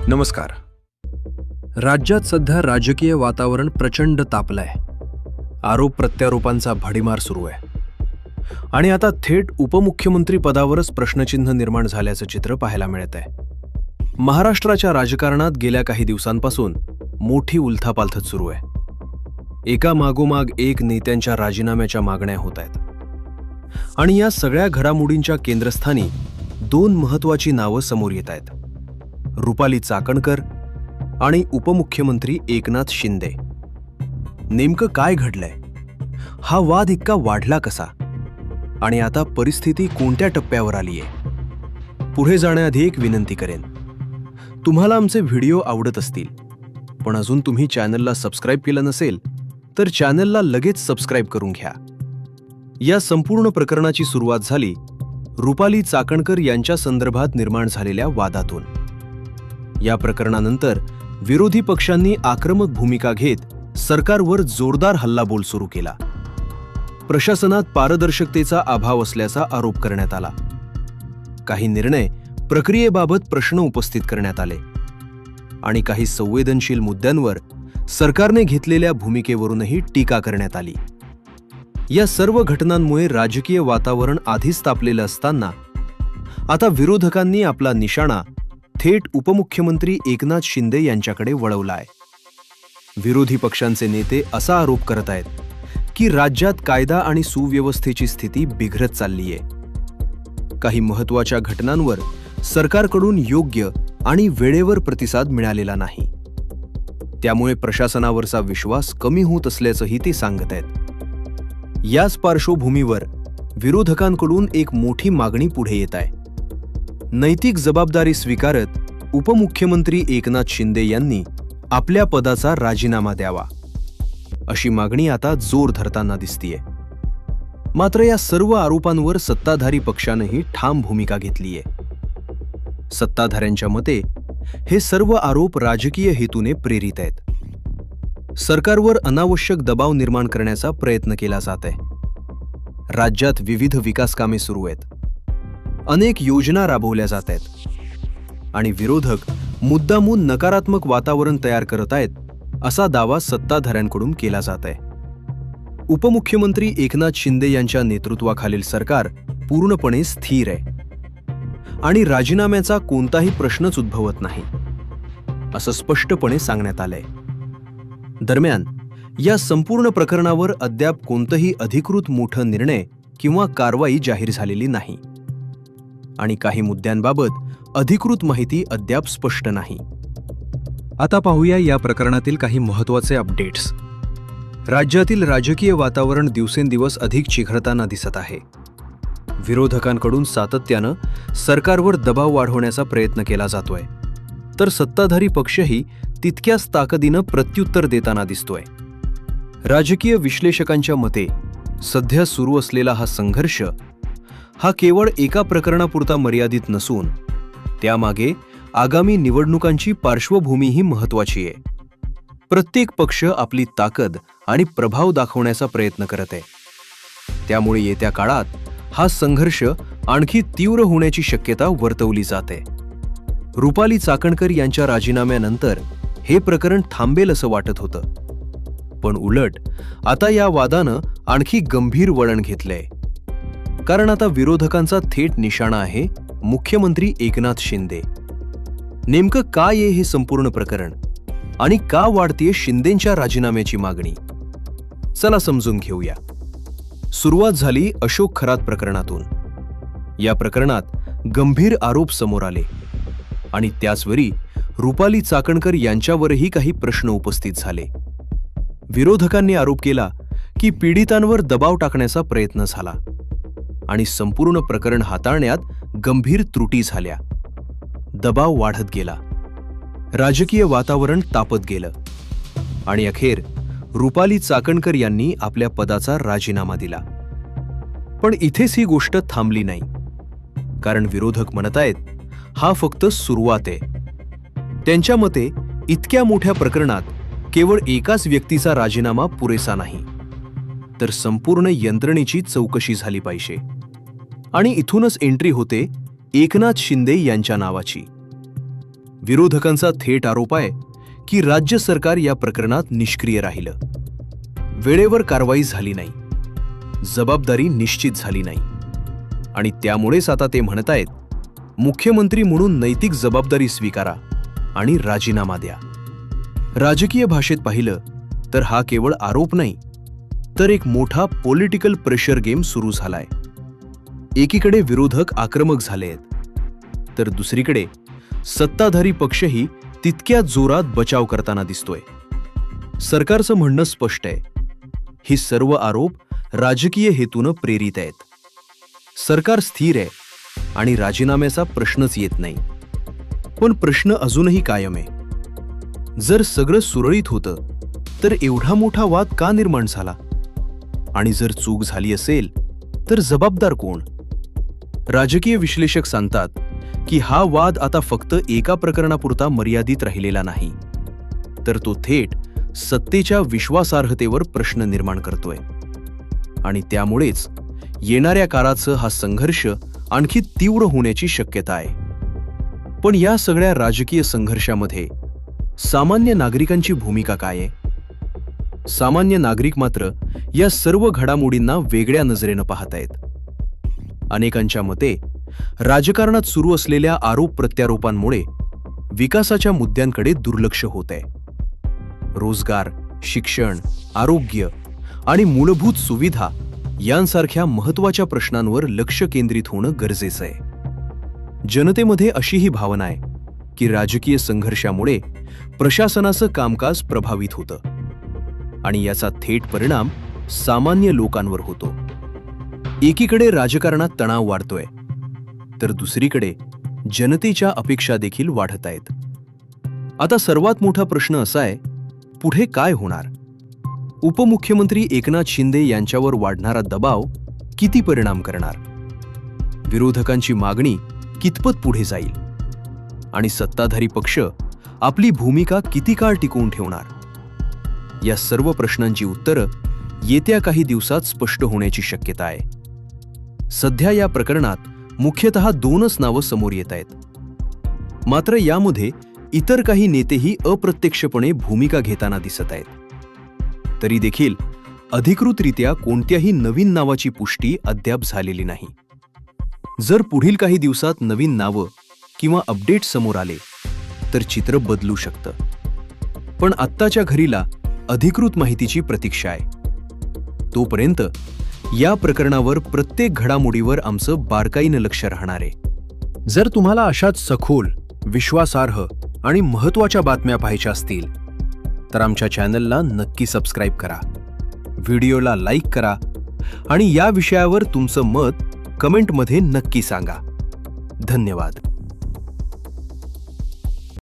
नमस्कार. राज्यात सध्या राजकीय वातावरण प्रचंड तापलंय. आरोप प्रत्यारोपांचा भडीमार सुरू आहे आणि आता थेट उपमुख्यमंत्री पदावरच प्रश्नचिन्ह निर्माण झाल्याचं चित्र पाहायला मिळत आहे. महाराष्ट्राच्या राजकारणात गेल्या काही दिवसांपासून मोठी उलथापालथ सुरू आहे. एका मागोमाग एक नेत्यांच्या राजीनाम्याच्या मागण्या होत आहेत आणि या सगळ्या घडामोडींच्या केंद्रस्थानी दोन महत्त्वाची नावं समोर येत आहेत: रुपाली चाकणकर आणि उपमुख्यमंत्री एकनाथ शिंदे. नेमकं काय घडलंय? हा वाद इतका वाढला कसा? आणि आता परिस्थिती कोणत्या टप्प्यावर आलीय? पुढे जाण्याआधी एक विनंती करेन. तुम्हाला आमचे व्हिडिओ आवडत असतील पण अजून तुम्ही चॅनलला सबस्क्राईब केलं नसेल तर चॅनलला लगेच सबस्क्राईब करून घ्या. या संपूर्ण प्रकरणाची सुरुवात झाली रुपाली चाकणकर यांच्या संदर्भात निर्माण झालेल्या वादातून. या प्रकरणानंतर विरोधी पक्षांनी आक्रमक भूमिका घेत सरकारवर जोरदार हल्लाबोल सुरू केला. प्रशासनात पारदर्शकतेचा अभाव असल्याचा आरोप करण्यात आला. काही निर्णय प्रक्रियेबाबत प्रश्न उपस्थित करण्यात आले आणि काही संवेदनशील मुद्द्यांवर सरकारने घेतलेल्या भूमिकेवरूनही टीका करण्यात आली. या सर्व घटनांमुळे राजकीय वातावरण आधीच तापलेलं असताना आता विरोधकांनी आपला निशाणा थेट उपमुख्यमंत्री एकनाथ शिंदे यांच्याकडे वळवलाय. विरोधी पक्षांचे नेते असा आरोप करत आहेत की राज्यात कायदा आणि सुव्यवस्थेची स्थिती बिघडत चाललीये. काही महत्त्वाच्या घटनांवर सरकारकडून योग्य आणि वेळेवर प्रतिसाद मिळालेला नाही. त्यामुळे प्रशासनावरचा विश्वास कमी होत असल्याचंही ते सांगत आहेत. याच पार्श्वभूमीवर विरोधकांकडून एक मोठी मागणी पुढे येत आहे. नैतिक जबाबदारी स्वीकारत उपमुख्यमंत्री एकनाथ शिंदे यांनी आपल्या पदाचा राजीनामा द्यावा, अशी मागणी आता जोर धरताना दिसतीये. मात्र या सर्व आरोपांवर सत्ताधारी पक्षानेही ठाम भूमिका घेतलीये. सत्ताधाऱ्यांच्या मते हे सर्व आरोप राजकीय हेतूने प्रेरित आहेत. सरकारवर अनावश्यक दबाव निर्माण करण्याचा प्रयत्न केला जात आहे. राज्यात विविध विकास कामे सुरू आहेत, अनेक योजना राबवल्या जात आहेत आणि विरोधक मुद्दामून नकारात्मक वातावरण तयार करत आहेत, असा दावा सत्ताधाऱ्यांकडून केला जात आहे. उपमुख्यमंत्री एकनाथ शिंदे यांच्या नेतृत्वाखालील सरकार पूर्णपणे स्थिर आहे आणि राजीनाम्याचा कोणताही प्रश्नच उद्भवत नाही, असं स्पष्टपणे सांगण्यात आलंय. दरम्यान या संपूर्ण प्रकरणावर अद्याप कोणताही अधिकृत मोठा निर्णय किंवा कारवाई जाहीर झालेली नाही आणि काही मुद्द्यांबाबत अधिकृत माहिती अद्याप स्पष्ट नाही. आता पाहूया या प्रकरणातील काही महत्त्वाचे अपडेट्स. राज्यातील राजकीय वातावरण दिवसेंदिवस अधिक चिघळताना दिसत आहे. विरोधकांकडून सातत्यानं सरकारवर दबाव वाढवण्याचा प्रयत्न केला जातोय, तर सत्ताधारी पक्षही तितक्याच ताकदीनं प्रत्युत्तर देताना दिसतोय. राजकीय विश्लेषकांच्या मते सध्या सुरू असलेला हा संघर्ष हा केवळ एका प्रकरणापुरता मर्यादित नसून त्यामागे आगामी निवडणुकांची पार्श्वभूमीही महत्त्वाची आहे. प्रत्येक पक्ष आपली ताकद आणि प्रभाव दाखवण्याचा प्रयत्न करत आहे. त्यामुळे येत्या काळात हा संघर्ष आणखी तीव्र होण्याची शक्यता वर्तवली जाते. रुपाली चाकणकर यांच्या राजीनाम्यानंतर हे प्रकरण थांबेल असं वाटत होतं, पण उलट आता या वादानं आणखी गंभीर वळण घेतलंय. कारण आता विरोधकांचा थेट निशाणा आहे मुख्यमंत्री एकनाथ शिंदे. नेमकं काय आहे हे संपूर्ण प्रकरण आणि का वाढतेय शिंदेंच्या राजीनाम्याची मागणी? चला समजून घेऊया. सुरुवात झाली अशोक खरात प्रकरणातून. या प्रकरणात गंभीर आरोप समोर आले आणि त्याचवेळी रुपाली चाकणकर यांच्यावरही काही प्रश्न उपस्थित झाले. विरोधकांनी आरोप केला की पीडितांवर दबाव टाकण्याचा प्रयत्न झाला आणि संपूर्ण प्रकरण हाताळण्यात गंभीर त्रुटी झाल्या. दबाव वाढत गेला, राजकीय वातावरण तापत गेलं आणि अखेर रुपाली चाकणकर यांनी आपल्या पदाचा राजीनामा दिला. पण इथेच ही गोष्ट थांबली नाही, कारण विरोधक म्हणत आहेत हा फक्त सुरुवात आहे. त्यांच्या मते इतक्या मोठ्या प्रकरणात केवळ एकाच व्यक्तीचा राजीनामा पुरेसा नाही, तर संपूर्ण यंत्रणेची चौकशी झाली पाहिजे. आणि इथूनच एंट्री होते एकनाथ शिंदे यांच्या नावाची. विरोधकांचा थेट आरोप आहे की राज्य सरकार या प्रकरणात निष्क्रिय राहिलं. वेळेवर कारवाई झाली नाही, जबाबदारी निश्चित झाली नाही आणि त्यामुळेच आता ते म्हणतायत, मुख्यमंत्री म्हणून नैतिक जबाबदारी स्वीकारा आणि राजीनामा द्या. राजकीय भाषेत पाहिलं तर हा केवळ आरोप नाही, तर एक मोठा पॉलिटिकल प्रेशर गेम सुरू झालाय. एकीकडे विरोधक आक्रमक झालेत, तर दुसरीकडे सत्ताधारी पक्षही तितक्याच जोरात बचाव करताना दिसतोय. सरकारचं म्हणणं स्पष्ट आहे, ही सर्व आरोप राजकीय हेतूनं प्रेरित आहेत. सरकार स्थिर आहे आणि राजीनाम्याचा प्रश्नच येत नाही. पण प्रश्न अजूनही कायम आहे. जर सगळं सुरळीत होतं तर एवढा मोठा वाद का निर्माण झाला? आणि जर चूक झाली असेल तर जबाबदार कोण? राजकीय विश्लेषक सांगतात की हा वाद आता फक्त एका प्रकरणापुरता मर्यादित राहिलेला नाही, तर तो थेट सत्तेच्या विश्वासार्हतेवर प्रश्न निर्माण करतोय. आणि त्यामुळेच येणाऱ्या काळाचा हा संघर्ष आणखी तीव्र होण्याची शक्यता आहे. पण या सगळ्या राजकीय संघर्षामध्ये सामान्य नागरिकांची भूमिका काय आहे? सामान्य नागरिक मात्र या सर्व घडामोडींना वेगळ्या नजरेनं पाहतायत. अनेकांच्या मते राजकारणात सुरू असलेल्या आरोप प्रत्यारोपांमुळे विकासाच्या मुद्द्यांकडे दुर्लक्ष होत आहे. रोजगार, शिक्षण, आरोग्य आणि मूलभूत सुविधा यांसारख्या महत्त्वाच्या प्रश्नांवर लक्ष केंद्रित होणं गरजेचं आहे. जनतेमध्ये अशीही भावना आहे की राजकीय संघर्षामुळे प्रशासनाचं कामकाज प्रभावित होतं आणि याचा थेट परिणाम सामान्य लोकांवर होतो. एकीकडे राजकारणात तणाव वाढतोय, तर दुसरीकडे जनतेच्या अपेक्षा देखील वाढत आहेत. आता सर्वात मोठा प्रश्न असा आहे, पुढे काय होणार? उपमुख्यमंत्री एकनाथ शिंदे यांच्यावर वाढणारा दबाव किती परिणाम करणार? विरोधकांची मागणी कितपत पुढे जाईल? आणि सत्ताधारी पक्ष आपली भूमिका किती काळ टिकवून ठेवणार? या सर्व प्रश्नांची उत्तरं येत्या काही दिवसात स्पष्ट होण्याची शक्यता आहे. सध्या या प्रकरणात मुख्यतः दोनच नावं समोर येत आहेत. मात्र यामध्ये इतर काही नेतेही अप्रत्यक्षपणे भूमिका घेताना दिसत आहेत. तरी देखील अधिकृतरित्या कोणत्याही नवीन नावाची पुष्टी अद्याप झालेली नाही. जर पुढील काही दिवसात नवीन नावं किंवा अपडेट समोर आले तर चित्र बदलू शकतं. पण आत्ताच्या घडीला अधिकृत माहितीची प्रतीक्षा आहे. तोपर्यंत या प्रकरणावर प्रत्येक घडामोडीवर आमचं बारकाईनं लक्ष राहणार आहे. जर तुम्हाला अशाच सखोल, विश्वासार्ह आणि महत्त्वाच्या बातम्या पाहायच्या असतील तर आमच्या चॅनलला नक्की सबस्क्राईब करा, व्हिडिओला लाईक करा आणि या विषयावर तुमचं मत कमेंटमध्ये नक्की सांगा. धन्यवाद.